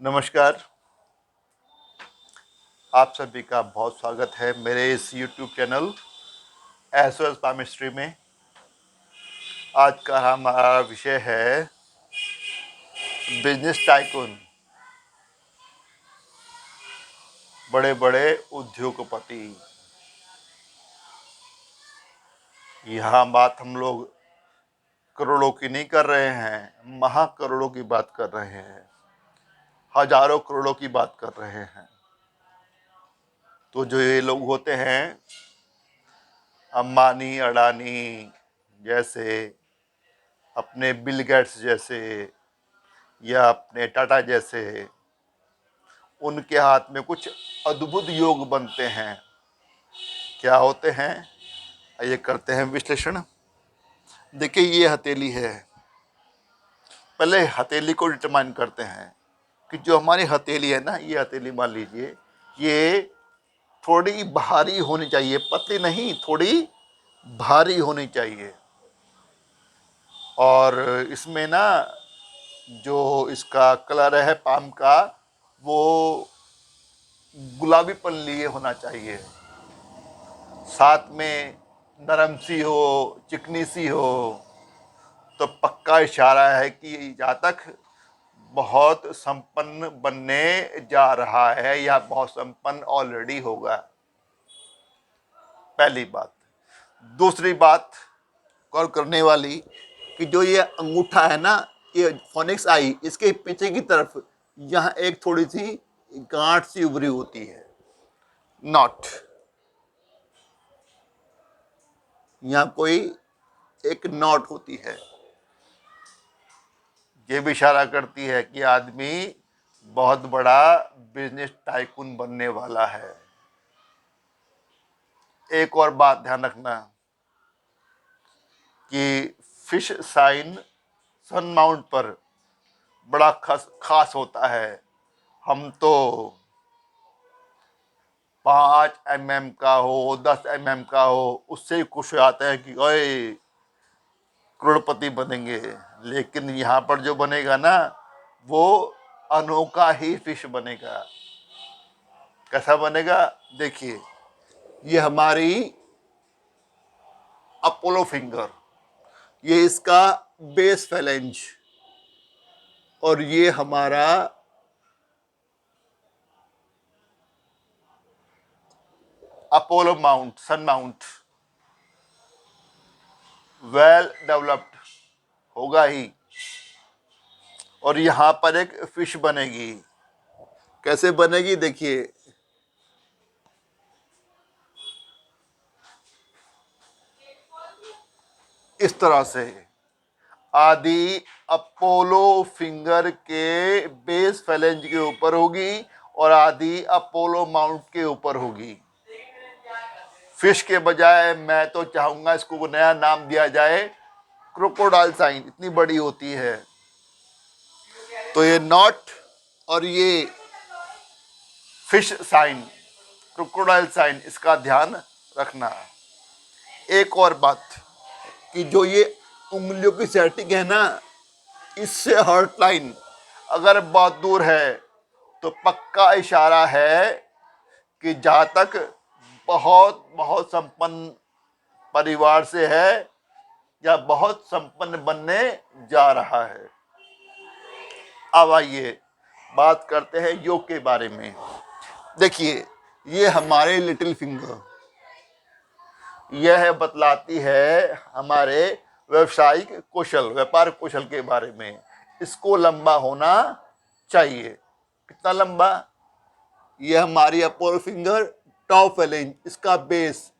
नमस्कार। आप सभी का बहुत स्वागत है मेरे इस YouTube चैनल एसओएस केमिस्ट्री में। आज का हमारा विषय है बिजनेस टाइकून, बड़े बड़े उद्योगपति। यहाँ बात हम लोग करोड़ों की नहीं कर रहे हैं, महाकरोड़ों की बात कर रहे हैं, हजारों करोड़ों की बात कर रहे हैं। तो जो ये लोग होते हैं अंबानी, अडानी जैसे, अपने बिल गेट्स जैसे या अपने टाटा जैसे, उनके हाथ में कुछ अद्भुत योग बनते हैं। क्या होते हैं, ये करते हैं विश्लेषण। देखिए, ये हथेली है। पहले हथेली को डिटरमाइन करते हैं कि जो हमारी हथेली है ना, ये हथेली मान लीजिए, ये थोड़ी भारी होनी चाहिए, पतली नहीं, थोड़ी भारी होनी चाहिए। और इसमें ना जो इसका कलर है पाम का, वो गुलाबीपन लिए होना चाहिए। साथ में नरम सी हो, चिकनी सी हो, तो पक्का इशारा है कि जहाँ तक बहुत संपन्न बनने जा रहा है या बहुत संपन्न ऑलरेडी होगा। पहली बात। दूसरी बात गौर करने वाली कि जो ये अंगूठा है ना, ये फोनिक्स आई, इसके पीछे की तरफ यहाँ एक थोड़ी सी गांठ सी उभरी होती है, नॉट, यहाँ कोई एक नॉट होती है। ये भी इशारा करती है कि आदमी बहुत बड़ा बिजनेस टाइकून बनने वाला है। एक और बात ध्यान रखना कि फिश साइन सन माउंट पर बड़ा खास होता है। हम तो 5 mm का हो, 10 mm का हो, उससे ही खुश हो जाते हैं कि ओए करोड़पति बनेंगे। लेकिन यहाँ पर जो बनेगा ना, वो अनोखा ही फिश बनेगा। कैसा बनेगा? देखिए, ये हमारी अपोलो फिंगर, ये इसका बेस फैलेंज, और ये हमारा अपोलो माउंट, सन माउंट। वेल डेवलप्ड होगा ही। और यहाँ पर एक फिश बनेगी। कैसे बनेगी? देखिए, इस तरह से आदि अपोलो फिंगर के बेस फैलेंज के ऊपर होगी और आदि अपोलो माउंट के ऊपर होगी। फिश के बजाय मैं तो चाहूंगा इसको नया नाम दिया जाए, क्रोकोडाइल साइन। इतनी बड़ी होती है। तो ये नॉट और ये फिश साइन, क्रोकोडाइल साइन, इसका ध्यान रखना। एक और बात कि जो ये उंगलियों की सेटिंग है ना, इससे हर्ट लाइन अगर बहुत दूर है तो पक्का इशारा है कि जहाँ तक बहुत बहुत संपन्न परिवार से है या बहुत संपन्न बनने जा रहा है। अब आइए बात करते हैं योग के बारे में। देखिए, ये हमारे लिटिल फिंगर, यह बतलाती है हमारे व्यवसायिक कौशल, व्यापार कौशल के बारे में। इसको लंबा होना चाहिए। कितना लंबा? यह हमारी अपोलो फिंगर, टॉप फैलेंज, इसका बेस,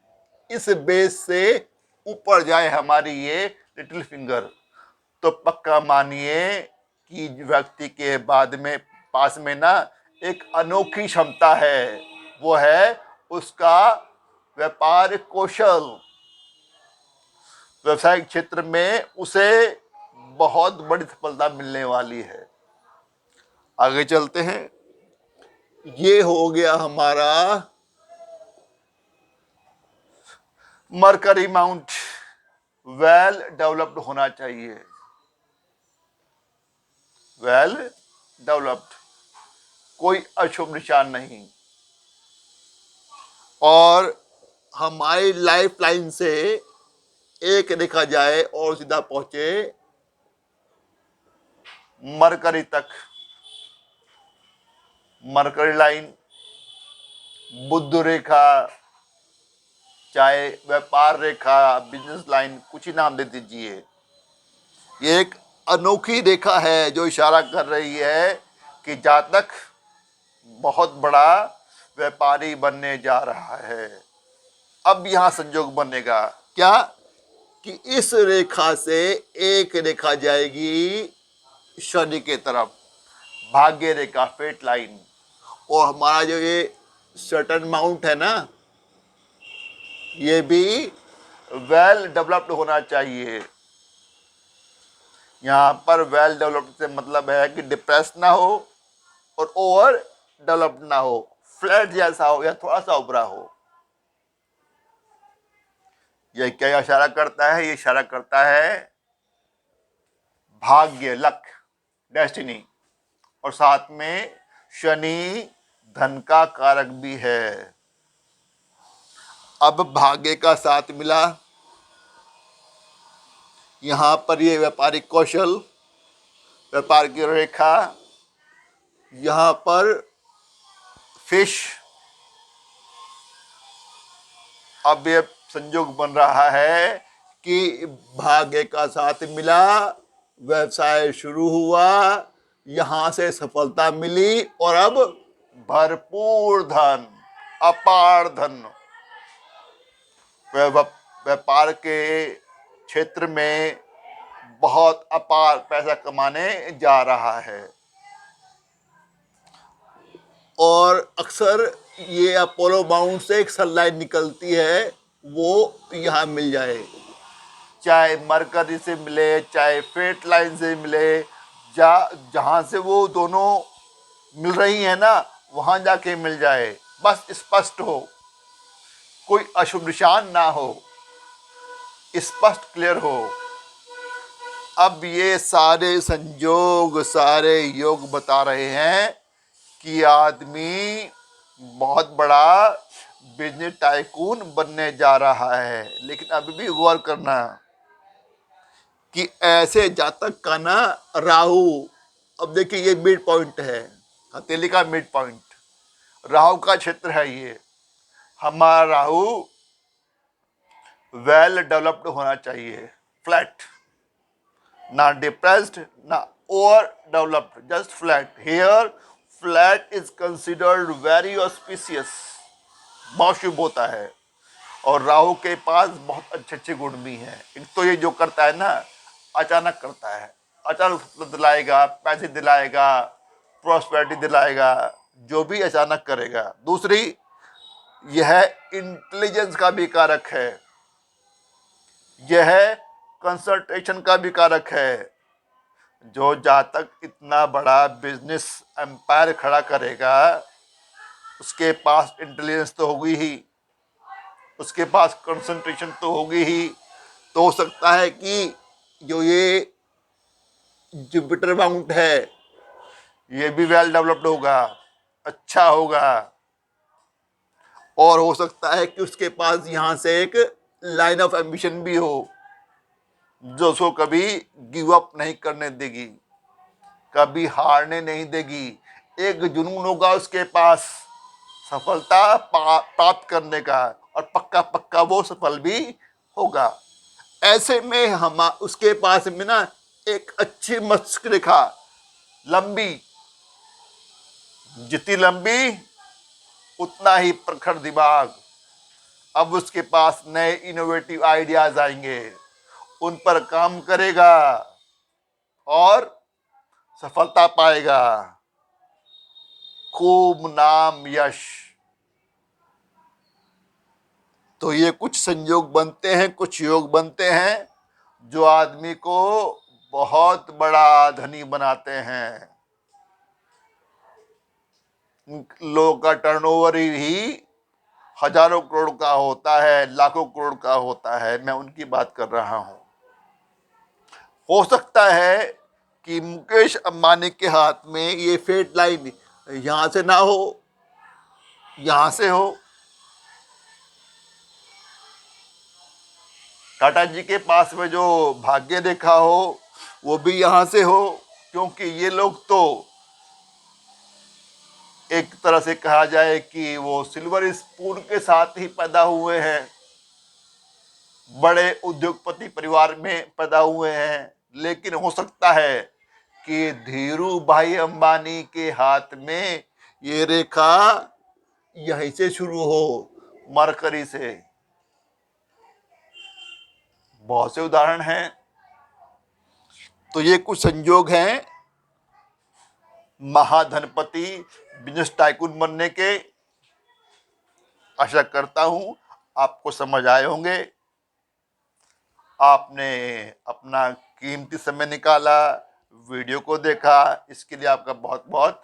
इस बेस से ऊपर जाए हमारी ये लिटिल फिंगर, तो पक्का मानिए कि व्यक्ति के बाद में पास में ना एक अनोखी क्षमता है। वो है उसका व्यापार कौशल। व्यवसायिक क्षेत्र में उसे बहुत बड़ी सफलता मिलने वाली है। आगे चलते हैं। ये हो गया हमारा मरकरी माउंट, वेल डेवलप्ड होना चाहिए, वेल डेवलप्ड। कोई अशुभ निशान नहीं। और हमारी लाइफ लाइन से एक रेखा जाए और सीधा पहुंचे मरकरी तक। मरकरी लाइन, बुध रेखा, चाहे व्यापार रेखा, बिजनेस लाइन, कुछ ही नाम दे दीजिए, ये एक अनोखी रेखा है जो इशारा कर रही है कि जातक बहुत बड़ा व्यापारी बनने जा रहा है। अब यहां संयोग बनेगा क्या कि इस रेखा से एक रेखा जाएगी शनि के तरफ, भाग्य रेखा, फेट लाइन। और हमारा जो ये सटर्न माउंट है ना, ये भी वेल डेवलप्ड होना चाहिए। यहाँ पर वेल डेवलप्ड से मतलब है कि डिप्रेस ना हो और ओवर डेवलप्ड ना हो, फ्लैट जैसा हो या थोड़ा सा उभरा हो। यह क्या इशारा करता है? ये इशारा करता है भाग्य, लक, डेस्टिनी। और साथ में शनि धन का कारक भी है। अब भाग्य का साथ मिला, यहां पर ये व्यापारिक कौशल, व्यापार की रेखा, यहां पर फिश। अब ये संयोग बन रहा है कि भाग्य का साथ मिला, व्यवसाय शुरू हुआ, यहां से सफलता मिली और अब भरपूर धन, अपार धन व्यापार के क्षेत्र में बहुत अपार पैसा कमाने जा रहा है। और अक्सर ये अपोलो माउंट से एक सनलाइट निकलती है, वो यहाँ मिल जाए, चाहे मरकरी से मिले, चाहे फेट लाइन से मिले, जहाँ से वो दोनों मिल रही है ना, वहां जाके मिल जाए, बस स्पष्ट हो, कोई अशुभ निशान ना हो, स्पष्ट क्लियर हो। अब ये सारे संयोग, सारे योग बता रहे हैं कि आदमी बहुत बड़ा बिजनेस टाइकून बनने जा रहा है। लेकिन अभी भी गौर करना कि ऐसे जातक का ना राहु, अब देखिए ये मिड पॉइंट है, हथेली का मिड पॉइंट, राहु का क्षेत्र है ये। हमारा राहु वेल डेवलप्ड होना चाहिए, फ्लैट, ना डिप्रेस्ड ना over developed, just flat. Here flat is considered very auspicious, बहुत शुभ होता है। और राहु के पास बहुत अच्छे अच्छे गुण भी हैं। एक तो ये जो करता है ना, अचानक करता है, अचानक दिलाएगा, पैसे दिलाएगा, प्रॉस्पेरिटी दिलाएगा, जो भी अचानक करेगा। दूसरी, यह इंटेलिजेंस का भी कारक है, यह कंसंट्रेशन का भी कारक है। जो जातक इतना बड़ा बिजनेस एम्पायर खड़ा करेगा, उसके पास इंटेलिजेंस तो होगी ही, उसके पास कंसंट्रेशन तो होगी ही। तो हो सकता है कि जो ये जुपिटर माउंट है, ये भी वेल डेवलप्ड होगा, अच्छा होगा। और हो सकता है कि उसके पास यहाँ से एक लाइन ऑफ एम्बिशन भी हो, जो उसको कभी गिव अप नहीं करने देगी, कभी हारने नहीं देगी। एक जुनून होगा उसके पास सफलता प्राप्त करने का, और पक्का पक्का वो सफल भी होगा। ऐसे में हम उसके पास में ना एक अच्छी मस्तिष्क रेखा, लंबी, जितनी लंबी उतना ही प्रखर दिमाग। अब उसके पास नए इनोवेटिव आइडियाज आएंगे, उन पर काम करेगा और सफलता पाएगा, खूब नाम, यश। तो ये कुछ संयोग बनते हैं, कुछ योग बनते हैं जो आदमी को बहुत बड़ा धनी बनाते हैं। लोगों का टर्नओवर ही हजारों करोड़ का होता है, लाखों करोड़ का होता है, मैं उनकी बात कर रहा हूं। हो सकता है कि मुकेश अंबानी के हाथ में ये फेट लाइन यहां से ना हो, यहां से हो। टाटा जी के पास में जो भाग्य रेखा हो वो भी यहां से हो, क्योंकि ये लोग तो एक तरह से कहा जाए कि वो सिल्वर स्पून के साथ ही पैदा हुए हैं, बड़े उद्योगपति परिवार में पैदा हुए हैं। लेकिन हो सकता है कि धीरू भाई अंबानी के हाथ में ये रेखा यहीं से शुरू हो, मरकरी से। बहुत से उदाहरण हैं। तो ये कुछ संयोग हैं महाधनपति बिजनेस टाइकून बनने के। आशा करता हूं आपको समझ आए होंगे। आपने अपना कीमती समय निकाला, वीडियो को देखा, इसके लिए आपका बहुत बहुत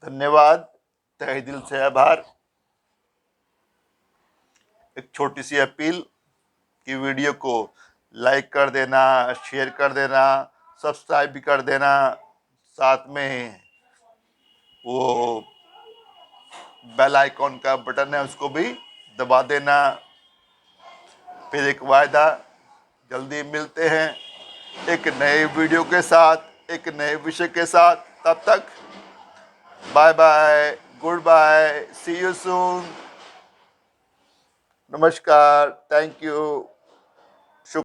धन्यवाद, तहे दिल से आभार। एक छोटी सी अपील कि वीडियो को लाइक कर देना, शेयर कर देना, सब्सक्राइब भी कर देना, साथ में वो बेल आइकॉन का बटन है उसको भी दबा देना। फिर एक वायदा, जल्दी मिलते हैं एक नए वीडियो के साथ, एक नए विषय के साथ। तब तक bye bye, goodbye, see you soon, नमस्कार, थैंक यू।